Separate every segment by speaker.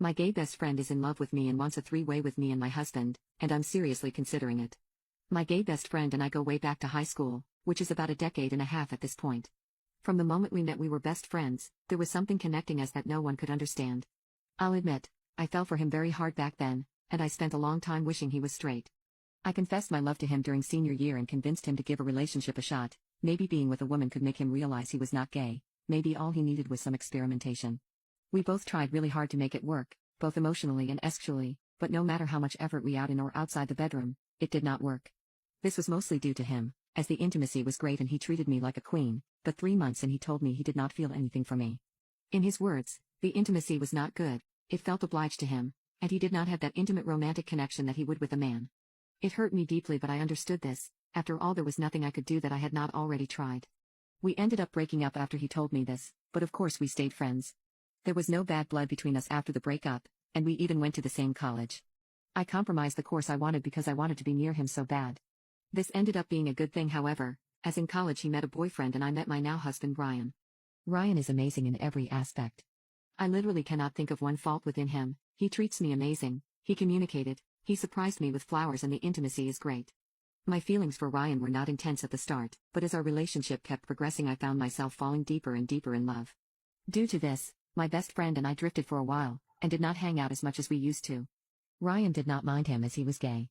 Speaker 1: My gay best friend is in love with me and wants a three-way with me and my husband, and I'm seriously considering it. My gay best friend and I go way back to high school, which is about a decade and a half at this point. From the moment we met we were best friends, there was something connecting us that no one could understand. I'll admit, I fell for him very hard back then, and I spent a long time wishing he was straight. I confessed my love to him during senior year and convinced him to give a relationship a shot. Maybe being with a woman could make him realize he was not gay, maybe all he needed was some experimentation. We both tried really hard to make it work, both emotionally and sexually, but no matter how much effort we out in or outside the bedroom, it did not work. This was mostly due to him, as the intimacy was great and he treated me like a queen, but 3 months and he told me he did not feel anything for me. In his words, the intimacy was not good, it felt obliged to him, and he did not have that intimate romantic connection that he would with a man. It hurt me deeply but I understood this. After all there was nothing I could do that I had not already tried. We ended up breaking up after he told me this, but of course we stayed friends. There was no bad blood between us after the breakup, and we even went to the same college. I compromised the course I wanted because I wanted to be near him so bad. This ended up being a good thing however, as in college he met a boyfriend and I met my now husband Ryan. Ryan is amazing in every aspect. I literally cannot think of one fault within him. He treats me amazing, he communicated, he surprised me with flowers and the intimacy is great. My feelings for Ryan were not intense at the start, but as our relationship kept progressing I found myself falling deeper and deeper in love. Due to this, my best friend and I drifted for a while, and did not hang out as much as we used to. Ryan did not mind him as he was gay.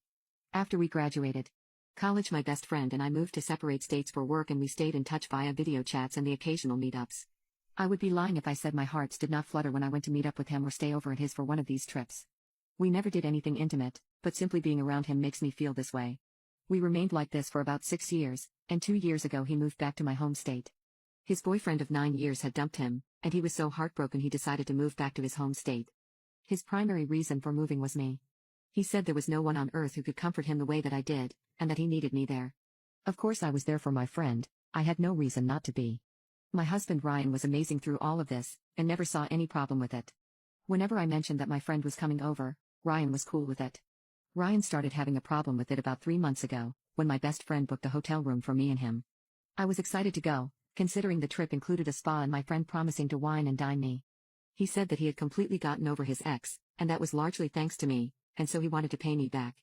Speaker 1: After we graduated college my best friend and I moved to separate states for work and we stayed in touch via video chats and the occasional meetups. I would be lying if I said my hearts did not flutter when I went to meet up with him or stay over at his for one of these trips. We never did anything intimate, but simply being around him makes me feel this way. We remained like this for about 6 years, and 2 years ago he moved back to my home state. His boyfriend of 9 years had dumped him, and he was so heartbroken he decided to move back to his home state. His primary reason for moving was me. He said there was no one on earth who could comfort him the way that I did, and that he needed me there. Of course I was there for my friend, I had no reason not to be. My husband Ryan was amazing through all of this, and never saw any problem with it. Whenever I mentioned that my friend was coming over, Ryan was cool with it. Ryan started having a problem with it about 3 months ago, when my best friend booked a hotel room for me and him. I was excited to go, considering the trip included a spa and my friend promising to wine and dine me. He said that he had completely gotten over his ex, and that was largely thanks to me, and so he wanted to pay me back.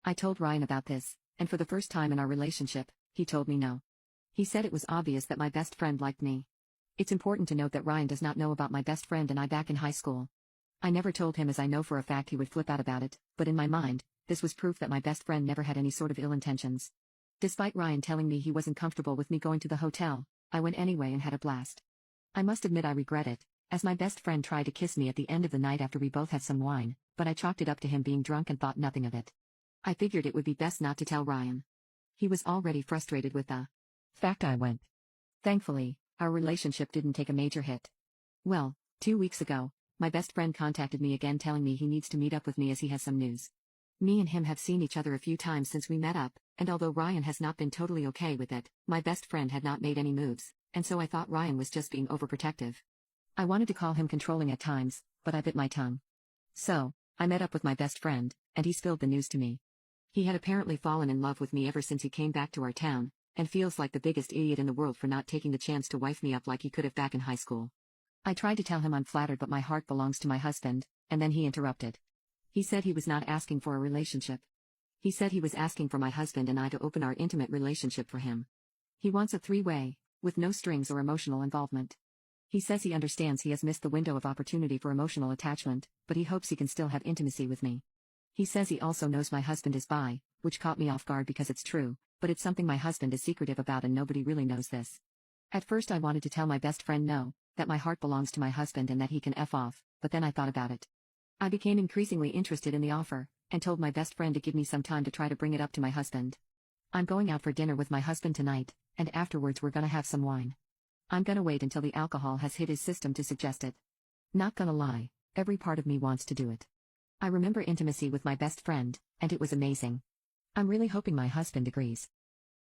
Speaker 1: I told Ryan about this, and for the first time in our relationship, he told me no. He said it was obvious that my best friend liked me. It's important to note that Ryan does not know about my best friend and I back in high school. I never told him as I know for a fact he would flip out about it, but in my mind, this was proof that my best friend never had any sort of ill intentions. Despite Ryan telling me he wasn't comfortable with me going to the hotel, I went anyway and had a blast. I must admit I regret it, as my best friend tried to kiss me at the end of the night after we both had some wine, but I chalked it up to him being drunk and thought nothing of it. I figured it would be best not to tell Ryan. He was already frustrated with the fact I went. Thankfully, our relationship didn't take a major hit. Well, 2 weeks ago, my best friend contacted me again telling me he needs to meet up with me as he has some news. Me and him have seen each other a few times since we met up, and although Ryan has not been totally okay with it, my best friend had not made any moves, and so I thought Ryan was just being overprotective. I wanted to call him controlling at times, but I bit my tongue. So, I met up with my best friend, and he spilled the news to me. He had apparently fallen in love with me ever since he came back to our town, and feels like the biggest idiot in the world for not taking the chance to wife me up like he could have back in high school. I tried to tell him I'm flattered but my heart belongs to my husband, and then he interrupted. He said he was not asking for a relationship. He said he was asking for my husband and I to open our intimate relationship for him. He wants a three-way, with no strings or emotional involvement. He says he understands he has missed the window of opportunity for emotional attachment, but he hopes he can still have intimacy with me. He says he also knows my husband is bi, which caught me off guard because it's true, but it's something my husband is secretive about and nobody really knows this. At first I wanted to tell my best friend no, that my heart belongs to my husband and that he can F off, but then I thought about it. I became increasingly interested in the offer, and told my best friend to give me some time to try to bring it up to my husband. I'm going out for dinner with my husband tonight, and afterwards we're gonna have some wine. I'm gonna wait until the alcohol has hit his system to suggest it. Not gonna lie, every part of me wants to do it. I remember intimacy with my best friend, and it was amazing. I'm really hoping my husband agrees.